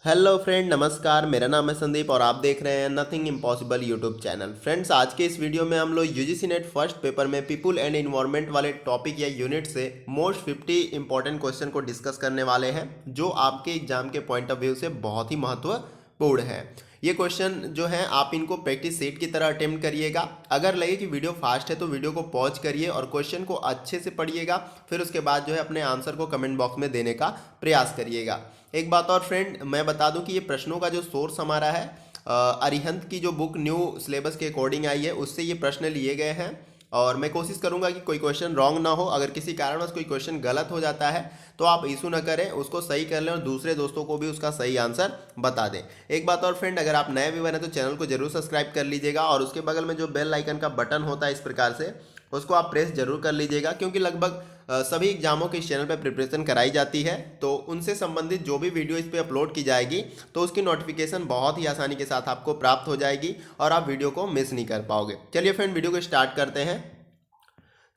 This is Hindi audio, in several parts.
हेलो फ्रेंड, नमस्कार। मेरा नाम है संदीप और आप देख रहे हैं nothing impossible YouTube channel. Friends, आज के इस वीडियो में हम लोग यूजीसी नेट फर्स्ट पेपर में पीपुल एंड इन्वायरमेंट वाले टॉपिक या यूनिट से मोस्ट 50 इंपॉर्टेंट क्वेश्चन को डिस्कस करने वाले हैं, जो आपके एग्जाम के पॉइंट ऑफ व्यू से बहुत ही महत्वपूर्ण है। ये क्वेश्चन जो है आप इनको प्रैक्टिस सेट की तरह अटेम्प्ट करिएगा। अगर लगे कि वीडियो फास्ट है तो वीडियो को पॉज करिए और क्वेश्चन को अच्छे से पढ़िएगा। फिर उसके बाद जो है अपने आंसर को कमेंट बॉक्स में देने का प्रयास करिएगा। एक बात और फ्रेंड, मैं बता दूं कि ये प्रश्नों का जो सोर्स हमारा है अरिहंत की जो बुक न्यू सिलेबस के अकॉर्डिंग आई है, उससे ये प्रश्न लिए गए हैं। और मैं कोशिश करूंगा कि कोई क्वेश्चन रॉन्ग ना हो। अगर किसी कारणवश कोई क्वेश्चन गलत हो जाता है तो आप इशू ना करें, उसको सही कर लें और दूसरे दोस्तों को भी उसका सही आंसर बता दें। एक बात और फ्रेंड, अगर आप नए व्यूअर हैं तो चैनल को जरूर सब्सक्राइब कर लीजिएगा और उसके बगल में जो बेल आइकन का बटन होता है इस प्रकार से, उसको आप प्रेस जरूर कर लीजिएगा, क्योंकि लगभग सभी एग्जामों के इस चैनल पर प्रिपरेशन कराई जाती है। तो उनसे संबंधित जो भी वीडियो इस पर अपलोड की जाएगी तो उसकी नोटिफिकेशन बहुत ही आसानी के साथ आपको प्राप्त हो जाएगी और आप वीडियो को मिस नहीं कर पाओगे। चलिए फ्रेंड, वीडियो को स्टार्ट करते हैं।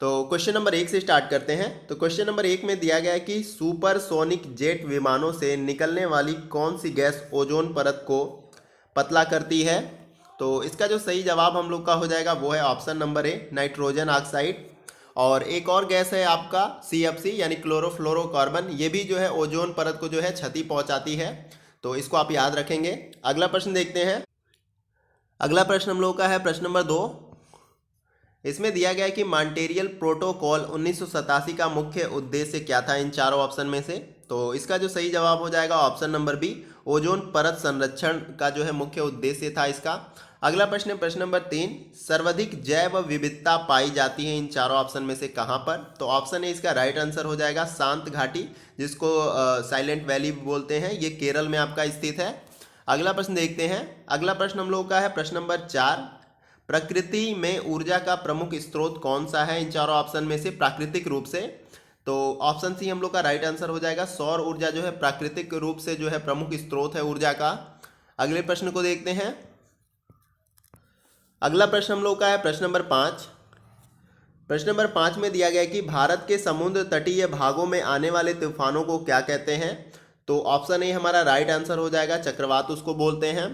तो क्वेश्चन नंबर 1 से स्टार्ट करते हैं। तो क्वेश्चन नंबर 1 में दिया गया है कि सुपरसोनिक जेट विमानों से निकलने वाली कौन सी गैस ओजोन परत को पतला करती है। तो इसका जो सही जवाब हम लोग का हो जाएगा वो है option number A, nitrogen oxide. और एक और गैस है आपका CFC यानी क्लोरोफ्लोरोकार्बन, ये भी जो है ओजोन परत को जो है क्षति पहुंचाती है। तो इसको आप याद रखेंगे। अगला प्रश्न देखते हैं। अगला प्रश्न हम लोग का है प्रश्न नंबर 2। इसमें दिया गया है कि मॉन्ट्रियल प्रोटोकॉल 1987 का मुख्य उद्देश्य क्या था इन चारों ऑप्शन में से। तो इसका जो सही जवाब हो जाएगा ऑप्शन नंबर बी, ओजोन परत संरक्षण का जो है मुख्य उद्देश्य था इसका। अगला प्रश्न है प्रश्न नंबर 3, सर्वाधिक जैव विविधता पाई जाती है इन चारों ऑप्शन में से कहाँ पर। तो ऑप्शन ए इसका राइट आंसर हो जाएगा शांत घाटी, जिसको साइलेंट वैली बोलते हैं। ये केरल में आपका स्थित है। अगला प्रश्न देखते हैं। अगला प्रश्न हम लोग का है प्रश्न नंबर 4, प्रकृति में ऊर्जा का प्रमुख स्रोत कौन सा है इन चारों ऑप्शन में से प्राकृतिक रूप से। तो ऑप्शन सी हम लोग का राइट आंसर हो जाएगा, सौर ऊर्जा जो है प्राकृतिक रूप से जो है प्रमुख स्रोत है ऊर्जा का। अगले प्रश्न को देखते हैं। अगला प्रश्न हम लोग का है प्रश्न नंबर 5। प्रश्न नंबर 5 में दिया गया है कि भारत के समुद्र तटीय भागों में आने वाले तूफानों को क्या कहते हैं। तो ऑप्शन ए हमारा राइट आंसर हो जाएगा, चक्रवात उसको बोलते हैं।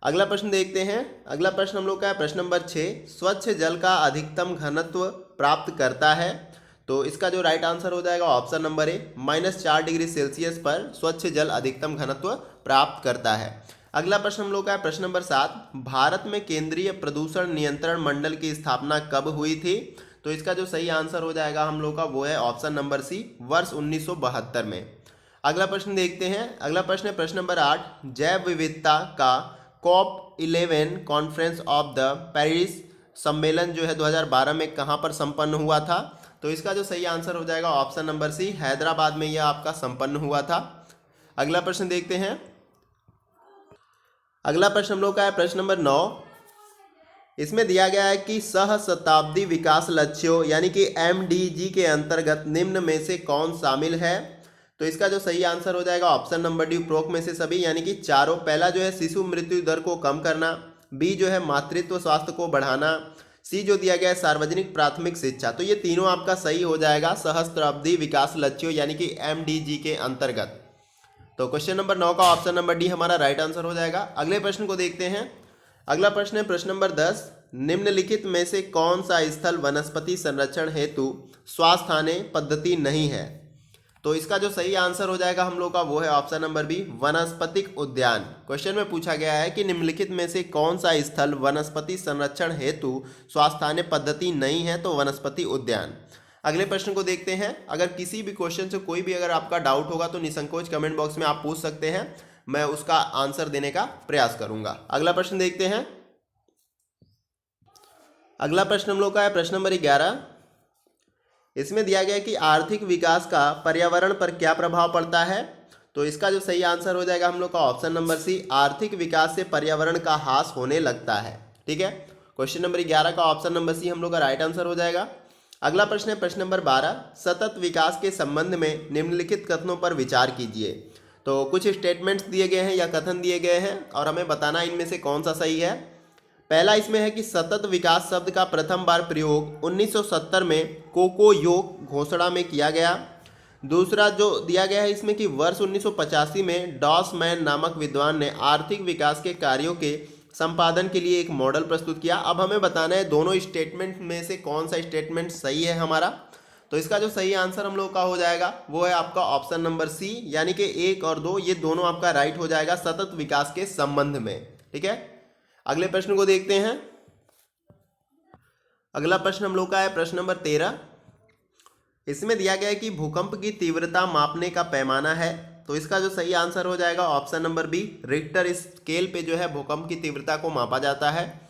अगला प्रश्न देखते हैं। अगला प्रश्न हम लोग का है प्रश्न नंबर 6, स्वच्छ जल का अधिकतम घनत्व प्राप्त करता है। तो इसका जो राइट आंसर हो जाएगा option number A, -4 degree Celsius पर स्वच्छ जल अधिकतम घनत्व प्राप्त करता है। अगला प्रश्न हम लोग का है प्रश्न नंबर 7, भारत में केंद्रीय प्रदूषण नियंत्रण मंडल की स्थापना कब हुई थी। तो इसका जो सही आंसर हो जाएगा हम लोग का वो है ऑप्शन नंबर सी, वर्ष 1972 में। अगला प्रश्न देखते हैं। अगला प्रश्न है प्रश्न नंबर 8, जैव विविधता का COP11 conference of the Paris सम्मेलन जो है 2012 में कहाँ पर संपन्न हुआ था। तो इसका जो सही आंसर हो जाएगा ऑप्शन नंबर सी, हैदराबाद में यह आपका संपन्न हुआ था। अगला प्रश्न देखते हैं। अगला प्रश्न हम लोग का है प्रश्न नंबर 9। इसमें दिया गया है कि सहस्त्राब्दी विकास लक्ष्यों यानी कि MDG के अंतर्गत निम्न में से कौन शामिल है। तो इसका जो सही आंसर हो जाएगा ऑप्शन नंबर डी, उपरोक्त में से सभी यानी कि चारों। पहला जो है शिशु मृत्यु दर को कम करना, बी जो है मातृत्व स्वास्थ्य को बढ़ाना, सी जो दिया गया है सार्वजनिक प्राथमिक शिक्षा। तो ये तीनों आपका सही हो जाएगा सहस्त्राब्दी विकास लक्ष्यों यानी कि MDG के अंतर्गत। तो क्वेश्चन नंबर 9 का ऑप्शन नंबर डी हमारा राइट आंसर हो जाएगा। अगले प्रश्न को देखते हैं। अगला प्रश्न है प्रश्न नंबर 10, निम्नलिखित में से कौन सा स्थल वनस्पति संरक्षण हेतु स्वास्थ्य पद्धति नहीं है। तो इसका जो सही आंसर हो जाएगा हम लोग का वो है ऑप्शन नंबर बी, वनस्पतिक उद्यान। क्वेश्चन में पूछा गया है कि निम्नलिखित में से कौन सा स्थल वनस्पति संरक्षण हेतु स्वास्थ्य पद्धति नहीं है, तो वनस्पति उद्यान। अगले प्रश्न को देखते हैं। अगर किसी भी क्वेश्चन से कोई भी अगर आपका डाउट होगा तो निसंकोच कमेंट बॉक्स में आप पूछ सकते हैं, मैं उसका आंसर देने का प्रयास करूंगा। अगला प्रश्न देखते हैं। अगला प्रश्न हम लोग का है प्रश्न नंबर 11। इसमें दिया गया है कि आर्थिक विकास का पर्यावरण पर क्या प्रभाव पड़ता है। तो इसका जो सही आंसर हो जाएगा हम लोग का ऑप्शन नंबर सी, आर्थिक विकास से पर्यावरण का ह्रास होने लगता है। ठीक है, क्वेश्चन नंबर 11 का ऑप्शन नंबर सी हम लोग का राइट आंसर हो जाएगा। अगला प्रश्न है प्रश्न नंबर 12, सतत विकास के संबंध में निम्नलिखित कथनों पर विचार कीजिए। तो कुछ स्टेटमेंट्स दिए गए हैं या कथन दिए गए हैं और हमें बताना इनमें से कौन सा सही है। पहला इसमें है कि सतत विकास शब्द का प्रथम बार प्रयोग 1970 में कोको योग घोषणा में किया गया। दूसरा जो दिया गया है इसमें कि वर्ष 1985 में डॉस मैन नामक विद्वान ने आर्थिक विकास के कार्यों के संपादन के लिए एक मॉडल प्रस्तुत किया। अब हमें बताना है दोनों स्टेटमेंट में से कौन सा स्टेटमेंट सही है हमारा। तो इसका जो सही आंसर हम लोग का हो जाएगा वो है आपका ऑप्शन नंबर सी, यानी कि 1 और 2 ये दोनों आपका राइट हो जाएगा सतत विकास के संबंध में। ठीक है, अगले प्रश्न को देखते हैं। अगला प्रश्न हम लोग का है प्रश्न नंबर 13। इसमें दिया गया है कि भूकंप की तीव्रता मापने का पैमाना है। तो इसका जो सही आंसर हो जाएगा option number B, Richter scale पे जो है भूकंप की तीव्रता को मापा जाता है।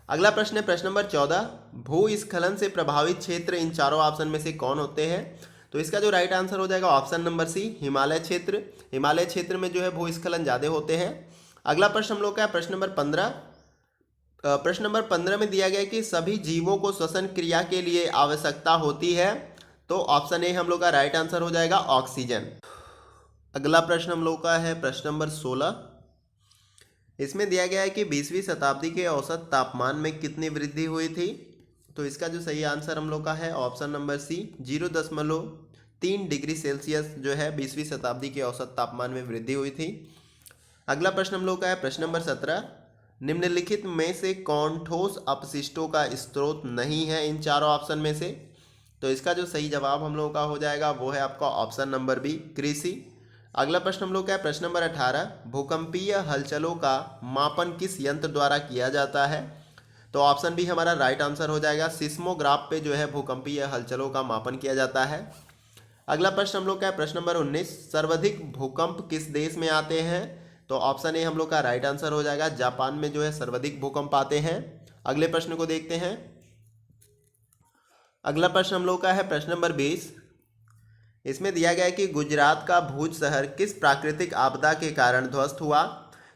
अगला प्रश्न है प्रश्न नंबर 14। भूस्खलन से प्रभावित क्षेत्र इन चारों ऑप्शन में से कौन होते हैं। तो इसका जो राइट आंसर हो जाएगा ऑप्शन नंबर सी, हिमालय क्षेत्र। हिमालय क्षेत्र में जो है भूस्खलन ज़्यादा होते हैं। अगला प्रश्न हम लोग का है प्रश्न नंबर 15। प्रश्न नंबर 15 में दिया गया है कि सभी जीवों को श्वसन क्रिया के लिए आवश्यकता होती है। तो ऑप्शन ए हम लोग का राइट आंसर हो जाएगा ऑक्सीजन। अगला प्रश्न हम लोग का है प्रश्न नंबर 16। इसमें दिया गया है कि 20वीं शताब्दी के औसत तापमान में कितनी वृद्धि हुई थी। तो इसका जो सही आंसर हम लोग का है option number C, 0.3 degree Celsius जो है 20वीं शताब्दी के औसत तापमान में वृद्धि हुई थी। अगला प्रश्न हम लोग का है प्रश्न नंबर 17। निम्नलिखित में से कौन ठोस अपशिष्टों का स्रोत नहीं है इन चारों ऑप्शन में से। तो इसका जो सही जवाब हम लोगों का हो जाएगा वो है आपका ऑप्शन नंबर बी, कृषि। अगला प्रश्न हम लोग का है प्रश्न नंबर 18। भूकंपीय हलचलों का मापन किस यंत्र द्वारा किया जाता है। तो ऑप्शन बी हमारा राइट आंसर हो जाएगा, सिस्मोग्राफ पे जो है भूकंपीय हलचलों का मापन किया जाता है। अगला प्रश्न हम लोग का है प्रश्न नंबर 19। सर्वाधिक भूकंप किस देश में आते हैं। तो ऑप्शन ए हम लोग का राइट आंसर हो जाएगा, जापान में जो है सर्वाधिक भूकंप आते हैं। अगले प्रश्न को देखते हैं। अगला प्रश्न हम लोग का है प्रश्न नंबर 20। इसमें दिया गया है कि गुजरात का भुज शहर किस प्राकृतिक आपदा के कारण ध्वस्त हुआ।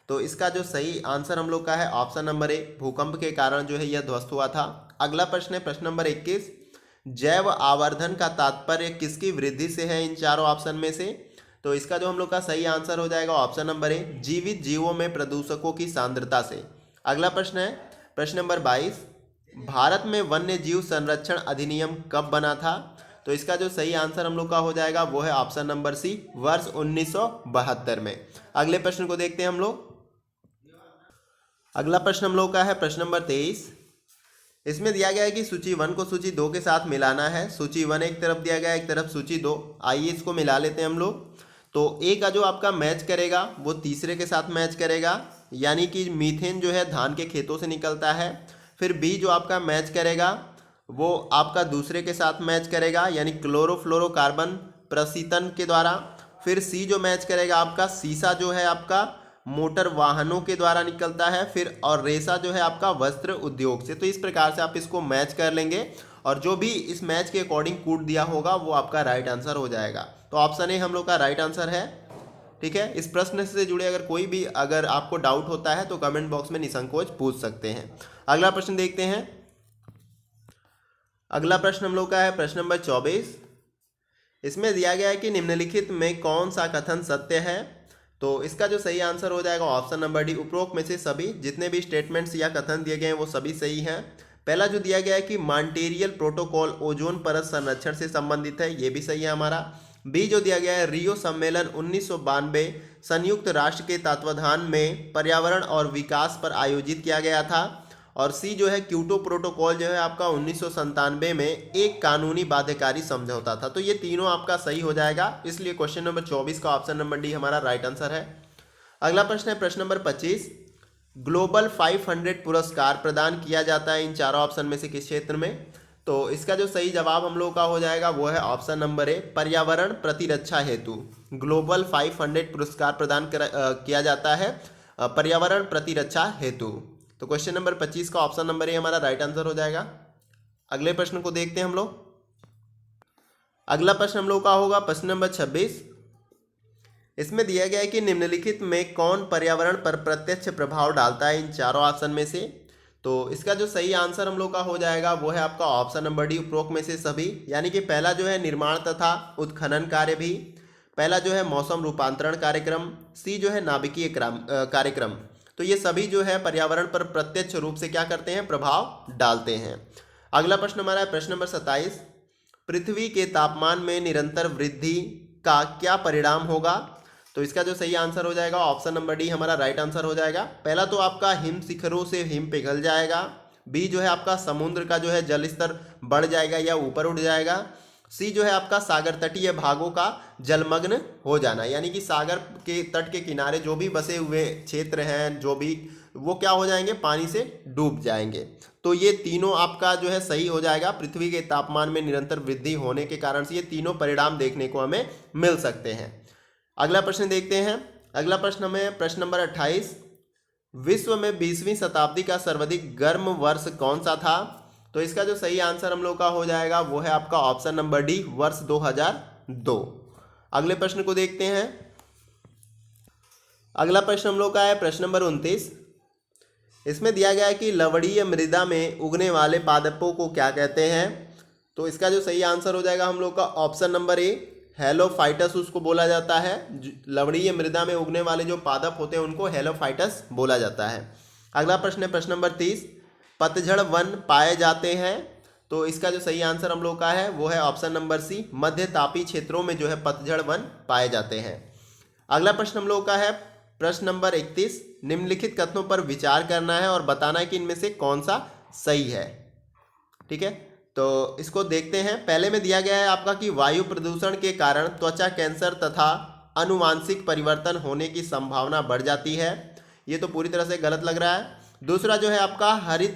तो इसका जो सही आंसर हम लोग का है ऑप्शन नंबर ए, भूकंप के कारण जो है यह ध्वस्त हुआ था। अगला प्रश्न है प्रश्न नंबर 21। जैव आवर्धन का तात्पर्य किसकी वृद्धि से है इन चारों ऑप्शन में से। तो इसका जो हम लोग का सही आंसर हो जाएगा ऑप्शन नंबर ए, जीवित जीवों में प्रदूषकों की सांद्रता से। अगला प्रश्न है प्रश्न नंबर 22। भारत में वन्य जीव संरक्षण अधिनियम कब बना था। तो इसका जो सही आंसर हम लोग का हो जाएगा वो है ऑप्शन नंबर सी, वर्ष 1972 में। अगले प्रश्न को देखते हैं हम लोग। अगला प्रश्न हम लोग का है प्रश्न नंबर 23। इसमें दिया गया है कि सूची 1 को सूची 2 के साथ मिलाना है। सूची 1 एक तरफ दिया गया है, एक तरफ सूची 2। आइए इसको मिला लेते हैं हम लोग। तो ए का जो आपका मैच करेगा वो तीसरे के साथ मैच करेगा, यानी कि मीथेन जो है धान के खेतों से निकलता है। फिर बी जो आपका मैच करेगा वो आपका दूसरे के साथ मैच करेगा, यानी क्लोरोफ्लोरोकार्बन प्रशीतन के द्वारा। फिर सी जो मैच करेगा आपका सीसा जो है आपका मोटर वाहनों के द्वारा निकलता है। फिर और रेशा जो है आपका वस्त्र उद्योग से। तो इस प्रकार से आप इसको मैच कर लेंगे और जो भी इस मैच के अकॉर्डिंग कूट दिया होगा वो आपका राइट आंसर हो जाएगा। तो ऑप्शन ए हम लोग का राइट आंसर है। ठीक है, इस प्रश्न से जुड़े अगर आपको डाउट होता है तो कमेंट बॉक्स में निसंकोच पूछ सकते हैं। अगला प्रश्न देखते हैं। अगला प्रश्न हम लोग का है प्रश्न नंबर 24। इसमें दिया गया है कि निम्नलिखित में कौन सा कथन सत्य है। तो इसका जो सही आंसर हो जाएगा ऑप्शन नंबर डी, उपरोक्त में से सभी जितने भी स्टेटमेंट्स या कथन दिए गए हैं वो सभी सही हैं। पहला जो दिया गया है कि मॉन्ट्रियल प्रोटोकॉल ओजोन परत संरक्षण से संबंधित है, ये भी सही है हमारा। बी जो दिया गया है रियो सम्मेलन 1992 संयुक्त राष्ट्र के तत्वावधान में पर्यावरण और विकास पर आयोजित किया गया था। और सी जो है क्योटो प्रोटोकॉल जो है आपका 1997 में एक कानूनी बाध्यकारी समझौता था। तो ये तीनों आपका सही हो जाएगा, इसलिए क्वेश्चन नंबर 24 का ऑप्शन नंबर डी हमारा राइट आंसर है। अगला प्रश्न है प्रश्न नंबर 25। ग्लोबल 500 पुरस्कार प्रदान किया जाता है इन चारों ऑप्शन में से किस क्षेत्र में। तो इसका जो सही जवाब हम लोग का हो जाएगा वो है ऑप्शन नंबर ए, पर्यावरण प्रतिरक्षा हेतु। ग्लोबल 500 पुरस्कार प्रदान किया जाता है पर्यावरण प्रतिरक्षा हेतु। तो क्वेश्चन नंबर 25 का ऑप्शन नंबर ए हमारा राइट आंसर हो जाएगा। अगले प्रश्न को देखते हैं हम लोग। अगला प्रश्न हम लोग का होगा प्रश्न नंबर 26। इसमें दिया गया है कि निम्नलिखित में कौन पर्यावरण पर प्रत्यक्ष प्रभाव डालता है इन चारों ऑप्शन में से। तो इसका जो सही आंसर हम लोग का हो जाएगा वो है आपका ऑप्शन नंबर डी, उपरोक्त में से सभी। यानी कि पहला जो है निर्माण तथा उत्खनन कार्य भी, पहला जो है मौसम रूपांतरण कार्यक्रम, सी जो है नाभिकीय कार्यक्रम। तो ये सभी जो है पर्यावरण पर प्रत्यक्ष रूप से क्या करते हैं, प्रभाव डालते हैं। अगला प्रश्न हमारा है प्रश्न नंबर 27। पृथ्वी के तापमान में निरंतर वृद्धि का क्या परिणाम होगा? तो इसका जो सही आंसर हो जाएगा ऑप्शन नंबर डी हमारा राइट आंसर हो जाएगा। पहला तो आपका हिम शिखरों से हिम पिघल जाएगा, बी जो है आपका समुद्र का जो है जल स्तर बढ़ जाएगा या ऊपर उठ जाएगा, सी जो है आपका सागर तटीय भागों का जलमग्न हो जाना, यानी कि सागर के तट के किनारे जो भी बसे हुए क्षेत्र हैं जो भी वो क्या हो जाएंगे, पानी से डूब जाएंगे। तो ये तीनों आपका जो है सही हो जाएगा। पृथ्वी के तापमान में निरंतर वृद्धि होने के कारण से ये तीनों परिणाम देखने को हमें मिल सकते हैं। अगला प्रश्न देखते हैं। अगला प्रश्न हमें प्रश्न नंबर 28, विश्व में 20वीं शताब्दी का सर्वाधिक गर्म वर्ष कौन सा था? तो इसका जो सही आंसर हम लोग का हो जाएगा वो है आपका ऑप्शन नंबर डी वर्ष 2002। अगले प्रश्न को देखते हैं। अगला प्रश्न हम लोग का है प्रश्न नंबर 29। इसमें दिया गया है कि लवणीय मृदा में उगने वाले पादपों को क्या कहते हैं? तो इसका जो सही आंसर हो जाएगा हम लोग का ऑप्शन नंबर ए हेलोफाइटस उसको बोला जाता है। लवणीय मृदा में उगने वाले जो पादप होते हैं उनको हेलोफाइटस बोला जाता है। अगला प्रश्न है प्रश्न नंबर 30, पतझड़ वन पाए जाते हैं। तो इसका जो सही आंसर हम लोग का है वो है ऑप्शन नंबर सी, मध्य तापीय क्षेत्रों में जो है पतझड़ वन पाए जाते हैं। अगला प्रश्न हम लोग का है प्रश्न नंबर 31, निम्नलिखित कथनों पर विचार करना है और बताना है कि इनमें से कौन सा सही है। ठीक है, तो इसको देखते हैं। पहले में दिया गया है आपका कि वायु प्रदूषण के कारण त्वचा कैंसर तथा आनुवांशिक परिवर्तन होने की संभावना बढ़ जाती है। ये तो पूरी तरह से गलत लग रहा है। दूसरा जो है आपका हरित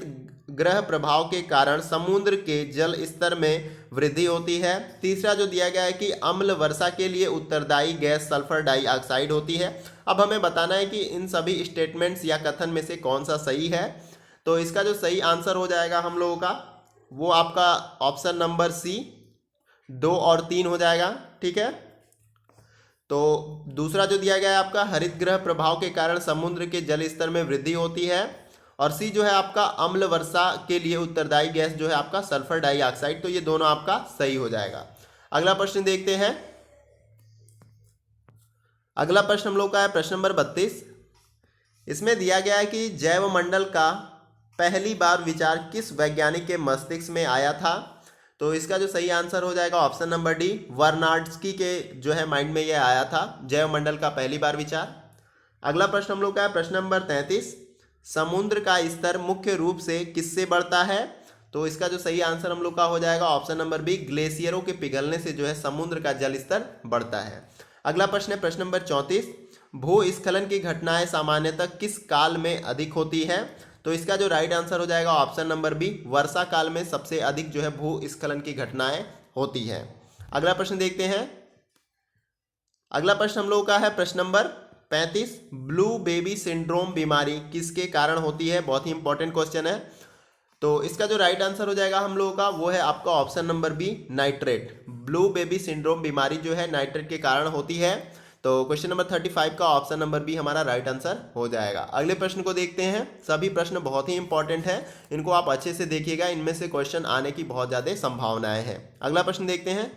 ग्रह प्रभाव के कारण समुद्र के जल स्तर में वृद्धि होती है। तीसरा जो दिया गया है कि अम्ल वर्षा के लिए उत्तरदायी गैस सल्फर डाइऑक्साइड होती है। अब हमें बताना है कि इन सभी स्टेटमेंट्स या कथन में से कौन सा सही है। तो इसका जो सही आंसर हो जाएगा हम लोगों का वो आपका ऑप्शन नंबर सी 2 और 3 हो जाएगा। ठीक है, तो दूसरा जो दिया गया है आपका हरित ग्रह प्रभाव के कारण समुद्र के जल स्तर में वृद्धि होती है, और सी जो है आपका अम्ल वर्षा के लिए उत्तरदायी गैस जो है आपका सल्फर डाइऑक्साइड। तो ये दोनों आपका सही हो जाएगा। अगला प्रश्न देखते हैं। अगला प्रश्न हम लोग का है प्रश्न नंबर 32। इसमें दिया गया है कि जैवमंडल का पहली बार विचार किस वैज्ञानिक के मस्तिष्क में आया था? तो इसका जो सही आंसर हो जाएगा ऑप्शन नंबर डी, वर्नाड्स्की के जो है माइंड में यह आया था, जैवमंडल का पहली बार विचार। अगला प्रश्न हम लोग का है प्रश्न नंबर 33, समुद्र का स्तर मुख्य रूप से किससे बढ़ता है? तो इसका जो सही आंसर हम लोग का हो जाएगा ऑप्शन नंबर बी, ग्लेशियरों के पिघलने से जो है समुद्र का जल स्तर बढ़ता है। अगला प्रश्न है प्रश्न नंबर 34, भूस्खलन की घटनाएं सामान्यतः किस काल में अधिक होती है? तो इसका जो राइट आंसर हो जाएगा ऑप्शन नंबर बी, वर्षा काल में सबसे अधिक जो है भूस्खलन की घटनाएं होती है। अगला प्रश्न देखते हैं। अगला प्रश्न हम लोगों का है प्रश्न नंबर 35, ब्लू बेबी सिंड्रोम बीमारी किसके कारण होती है? बहुत ही इंपॉर्टेंट क्वेश्चन है। तो इसका जो राइट आंसर हो जाएगा हम लोगों का वो है आपका option number B, nitrate. Blue baby syndrome बीमारी जो है नाइट्रेट के कारण होती है। तो क्वेश्चन नंबर 35 का ऑप्शन नंबर बी हमारा राइट आंसर हो जाएगा। अगले प्रश्न को देखते हैं। सभी प्रश्न बहुत ही इंपॉर्टेंट है, इनको आप अच्छे से देखिएगा, इनमें से क्वेश्चन आने की बहुत ज़्यादा संभावनाएं हैं। अगला प्रश्न देखते हैं।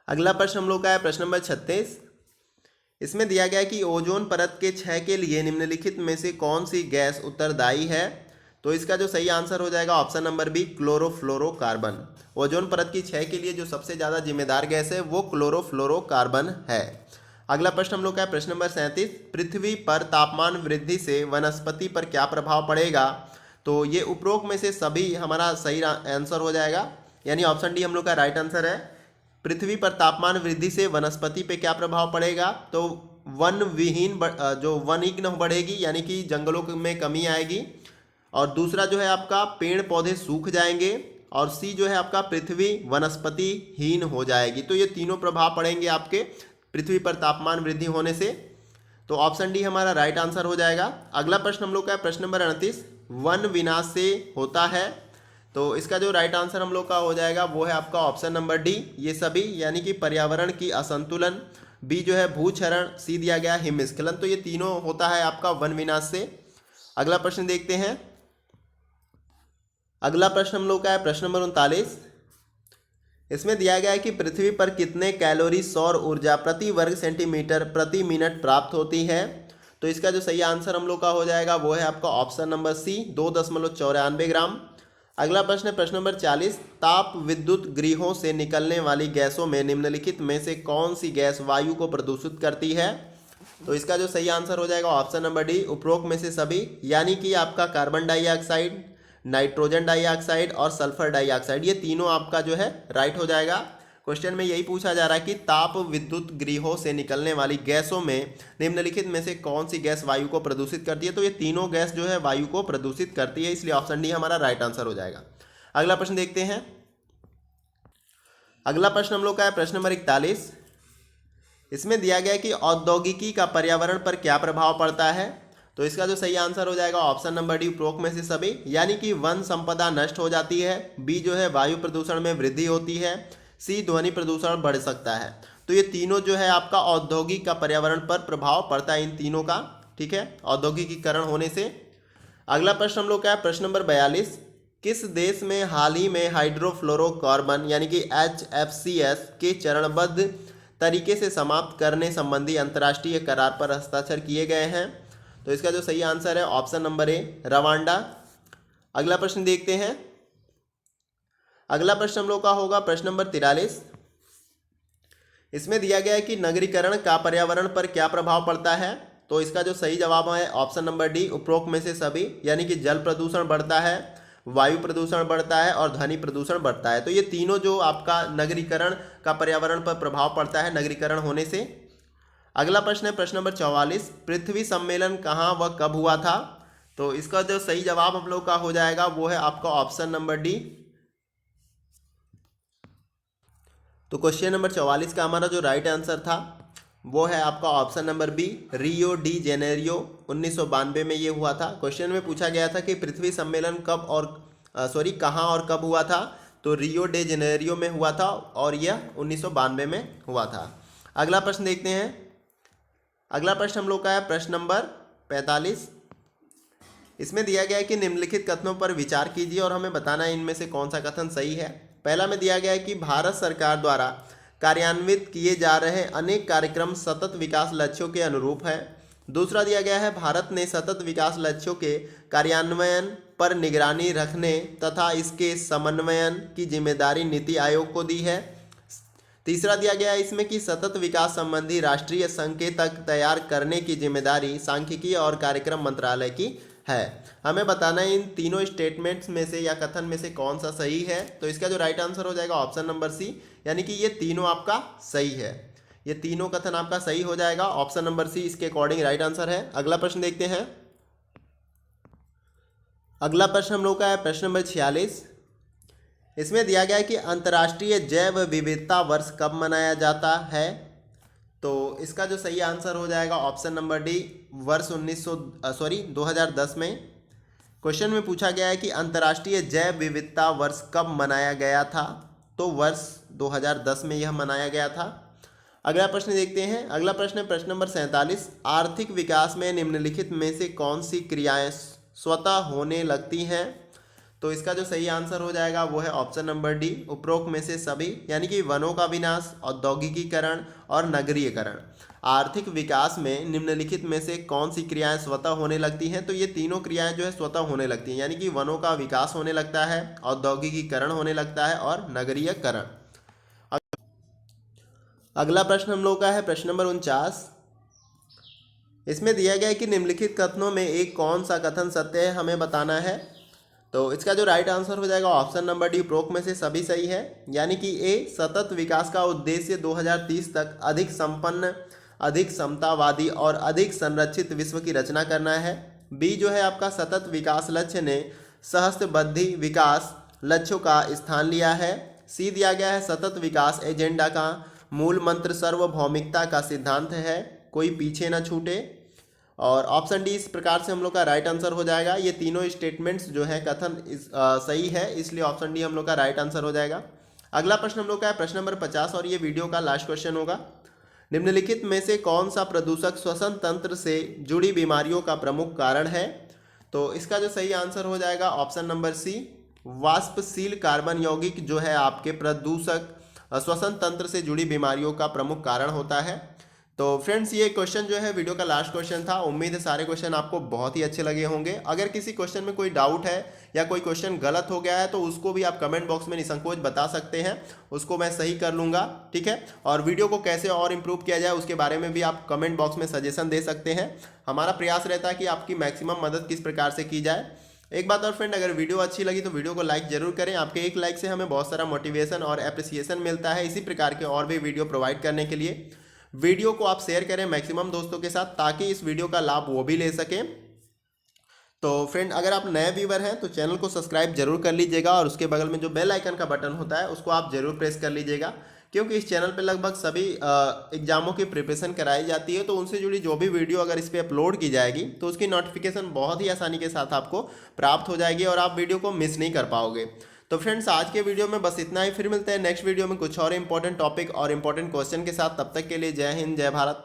अगला प्रश्न हम लोग का है प्रश्न नंबर 36। इसमें दिया गया है कि ओजोन परत के क्षय के लिए निम्नलिखित में से कौन सी गैस उत्तरदायी है? तो इसका जो सही आंसर हो जाएगा option number B, chlorofluorocarbon. Ozone परत की क्षय के लिए जो सबसे ज़्यादा जिम्मेदार गैस है वो क्लोरोफ्लोरोकार्बन है। अगला प्रश्न हम लोग का है प्रश्न नंबर 37, पृथ्वी पर तापमान वृद्धि से वनस्पति पर क्या प्रभाव पड़ेगा? तो ये उपरोक्त में से सभी हमारा सही आंसर हो जाएगा, यानी ऑप्शन डी हम लोग का राइट आंसर है। पृथ्वी पर तापमान वृद्धि से वनस्पति पे क्या प्रभाव पड़ेगा? तो वन विहीन जो वनहीन बढ़ेगी, यानी कि जंगलों में कमी आएगी, और दूसरा जो है आपका पेड़ पौधे सूख जाएंगे, और सी जो है आपका पृथ्वी वनस्पतिहीन हो जाएगी। तो ये तीनों प्रभाव पड़ेंगे आपके पृथ्वी पर तापमान वृद्धि होने से। तो ऑप्शन डी हमारा राइट आंसर हो जाएगा। अगला प्रश्न हम लोग का है प्रश्न नंबर 38, वन विनाश से होता है? तो इसका जो राइट आंसर हम लोग का हो जाएगा वो है आपका ऑप्शन नंबर डी, ये सभी, यानी कि पर्यावरण की असंतुलन, बी जो है भूक्षरण, सी दिया गया हिमस्खलन। तो ये तीनों होता है आपका वन विनाश से। अगला प्रश्न देखते हैं। अगला प्रश्न हम लोग का है प्रश्न नंबर 39। इसमें दिया गया है कि पृथ्वी पर कितने कैलोरी सौर ऊर्जा प्रति वर्ग सेंटीमीटर प्रति मिनट प्राप्त होती है? तो इसका जो सही आंसर हम लोग का हो जाएगा वो है आपका ऑप्शन नंबर सी, 2.94 ग्राम। अगला प्रश्न है प्रश्न नंबर 40, ताप विद्युत गृहों से निकलने वाली गैसों में निम्नलिखित में से कौन सी गैस वायु को प्रदूषित करती है? तो इसका जो सही आंसर हो जाएगा ऑप्शन नंबर डी, उपरोक्त में से सभी, यानी कि आपका कार्बन डाइऑक्साइड, नाइट्रोजन डाइऑक्साइड और सल्फर डाइऑक्साइड, ये तीनों आपका जो है राइट हो जाएगा। क्वेश्चन में यही पूछा जा रहा है कि ताप विद्युत गृहों से निकलने वाली गैसों में निम्नलिखित में से कौन सी गैस वायु को प्रदूषित करती है? तो ये तीनों गैस जो है वायु को प्रदूषित करती है, इसलिए ऑप्शन डी हमारा राइट आंसर हो जाएगा। अगला प्रश्न देखते हैं। अगला प्रश्न हम लोग का है प्रश्न नंबर 41। इसमें दिया गया है कि औद्योगिकी का पर्यावरण पर क्या प्रभाव पड़ता है? तो इसका जो सही आंसर हो जाएगा ऑप्शन नंबर डी, उपरोक्त में से सभी, यानी कि वन संपदा नष्ट हो जाती है, बी जो है वायु प्रदूषण में वृद्धि होती है, सी ध्वनि प्रदूषण बढ़ सकता है। तो ये तीनों जो है आपका औद्योगिक का पर्यावरण पर प्रभाव पड़ता है, इन तीनों का, ठीक है, औद्योगिकीकरण होने से। अगला प्रश्न हम लोग का है प्रश्न नंबर 42। किस देश में हाल ही में हाइड्रोफ्लोरोकार्बन यानी कि HFCs के चरणबद्ध तरीके से समाप्त करने संबंधी अंतर्राष्ट्रीय करार पर हस्ताक्षर किए गए हैं? तो इसका जो सही आंसर है ऑप्शन नंबर ए, रवांडा। अगला प्रश्न देखते हैं। अगला प्रश्न हम लोग का होगा प्रश्न नंबर 43। इसमें दिया गया है कि नगरीकरण का पर्यावरण पर क्या प्रभाव पड़ता है? तो इसका जो सही जवाब है ऑप्शन नंबर डी, उपरोक्त में से सभी, यानी कि जल प्रदूषण बढ़ता है, वायु प्रदूषण बढ़ता है और ध्वनि प्रदूषण बढ़ता है। तो ये तीनों जो आपका नगरीकरण का पर्यावरण पर प्रभाव पड़ता है नगरीकरण होने से। अगला प्रश्न है प्रश्न नंबर 44। पृथ्वी सम्मेलन कहाँ व कब हुआ था? तो इसका जो सही जवाब हम लोग का हो जाएगा वो है आपका ऑप्शन नंबर डी। तो क्वेश्चन नंबर 44 का हमारा जो राइट आंसर था वो है आपका option number B, Rio de Janeiro 1992 में ये हुआ था। क्वेश्चन में पूछा गया था कि पृथ्वी सम्मेलन कब और कहाँ और कब हुआ था? तो रियो डे जेनेरियो में हुआ था और यह 1992 में हुआ था। अगला प्रश्न देखते हैं। अगला प्रश्न हम लोग का है प्रश्न नंबर 45। इसमें दिया गया है कि निम्नलिखित कथनों पर विचार कीजिए और हमें बताना है इनमें से कौन सा कथन सही है। पहला में दिया गया है कि भारत सरकार द्वारा कार्यान्वित किए जा रहे अनेक कार्यक्रम सतत विकास लक्ष्यों के अनुरूप है। दूसरा दिया गया है भारत ने सतत विकास लक्ष्यों के कार्यान्वयन पर निगरानी रखने तथा इसके समन्वयन की जिम्मेदारी नीति आयोग को दी है। तीसरा दिया गया है इसमें कि सतत विकास संबंधी राष्ट्रीय संकेतक तैयार करने की जिम्मेदारी सांख्यिकी और कार्यक्रम मंत्रालय की है। हमें बताना है इन तीनों स्टेटमेंट्स में से या कथन में से कौन सा सही है। तो इसका जो राइट आंसर हो जाएगा ऑप्शन नंबर सी, यानी कि ये तीनों आपका सही है, ये तीनों कथन आपका सही हो जाएगा। ऑप्शन नंबर सी इसके अकॉर्डिंग राइट आंसर है। अगला प्रश्न देखते हैं। अगला प्रश्न हम लोग का है प्रश्न नंबर 46। इसमें दिया गया है कि अंतर्राष्ट्रीय जैव विविधता वर्ष कब मनाया जाता है? तो इसका जो सही आंसर हो जाएगा ऑप्शन नंबर डी, वर्ष 2010 में। क्वेश्चन में पूछा गया है कि अंतर्राष्ट्रीय जैव विविधता वर्ष कब मनाया गया था? तो वर्ष 2010 में यह मनाया गया था। अगला प्रश्न देखते हैं। अगला प्रश्न है प्रश्न नंबर 47। आर्थिक विकास में निम्नलिखित में से कौन सी क्रियाएं स्वतः होने लगती हैं? तो इसका जो सही आंसर हो जाएगा वो है ऑप्शन नंबर डी, उपरोक्त में से सभी, यानी कि वनों का विनाश, औद्योगिकीकरण और नगरीयकरण। आर्थिक विकास में निम्नलिखित में से कौन सी क्रियाएं स्वतः होने लगती हैं? तो ये तीनों क्रियाएं जो है स्वतः होने लगती हैं, यानी कि वनों का विकास होने लगता है, औद्योगिकीकरण होने लगता है और नगरीयकरण। अगला प्रश्न हम लोग का है प्रश्न नंबर 49। इसमें दिया गया है कि निम्नलिखित कथनों में एक कौन सा कथन सत्य है, हमें बताना है। तो इसका जो राइट आंसर हो जाएगा ऑप्शन नंबर डी, उपरोक्त में से सभी सही है, यानी कि ए, सतत विकास का उद्देश्य 2030 तक अधिक संपन्न, अधिक समतावादी और अधिक संरक्षित विश्व की रचना करना है। बी जो है आपका सतत विकास लक्ष्य ने सहस्त्रबद्धी विकास लक्ष्यों का स्थान लिया है। सी दिया गया है सतत विकास एजेंडा का मूल मंत्र सार्वभौमिकता का सिद्धांत है, कोई पीछे ना छूटे। और ऑप्शन डी इस प्रकार से हम लोग का राइट आंसर हो जाएगा। ये तीनों स्टेटमेंट्स जो है कथन सही है, इसलिए ऑप्शन डी हम लोग का राइट आंसर हो जाएगा। अगला प्रश्न हम लोग का है प्रश्न नंबर 50 और ये वीडियो का लास्ट क्वेश्चन होगा। निम्नलिखित में से कौन सा प्रदूषक श्वसन तंत्र से जुड़ी बीमारियों का प्रमुख कारण है? तो इसका जो सही आंसर हो जाएगा ऑप्शन नंबर सी, वाष्पशील कार्बन यौगिक जो है आपके प्रदूषक श्वसन तंत्र से जुड़ी बीमारियों का प्रमुख कारण होता है। तो फ्रेंड्स ये क्वेश्चन जो है वीडियो का लास्ट क्वेश्चन था। उम्मीद है सारे क्वेश्चन आपको बहुत ही अच्छे लगे होंगे। अगर किसी क्वेश्चन में कोई डाउट है या कोई क्वेश्चन गलत हो गया है तो उसको भी आप कमेंट बॉक्स में निसंकोच बता सकते हैं, उसको मैं सही कर लूँगा, ठीक है। और वीडियो को कैसे और इम्प्रूव किया जाए उसके बारे में भी आप कमेंट बॉक्स में सजेशन दे सकते हैं। हमारा प्रयास रहता है कि आपकी मैक्सिमम मदद किस प्रकार से की जाए। एक बात और फ्रेंड, अगर वीडियो अच्छी लगी तो वीडियो को लाइक जरूर करें। आपके एक लाइक से हमें बहुत सारा मोटिवेशन और एप्रिसिएशन मिलता है इसी प्रकार के और भी वीडियो प्रोवाइड करने के लिए। वीडियो को आप शेयर करें मैक्सिमम दोस्तों के साथ ताकि इस वीडियो का लाभ वो भी ले सकें। तो फ्रेंड, अगर आप नए व्यूवर हैं तो चैनल को सब्सक्राइब जरूर कर लीजिएगा और उसके बगल में जो बेल आइकन का बटन होता है उसको आप जरूर प्रेस कर लीजिएगा, क्योंकि इस चैनल पे लगभग सभी एग्जामों की प्रिपरेशन कराई जाती है। तो उनसे जुड़ी जो भी वीडियो अगर इस पर अपलोड की जाएगी तो उसकी नोटिफिकेशन बहुत ही आसानी के साथ आपको प्राप्त हो जाएगी और आप वीडियो को मिस नहीं कर पाओगे। तो फ्रेंड्स, आज के वीडियो में बस इतना ही। फिर मिलते हैं नेक्स्ट वीडियो में कुछ और इंपॉर्टेंट टॉपिक और इंपॉर्टेंट क्वेश्चन के साथ। तब तक के लिए जय हिंद, जय भारत।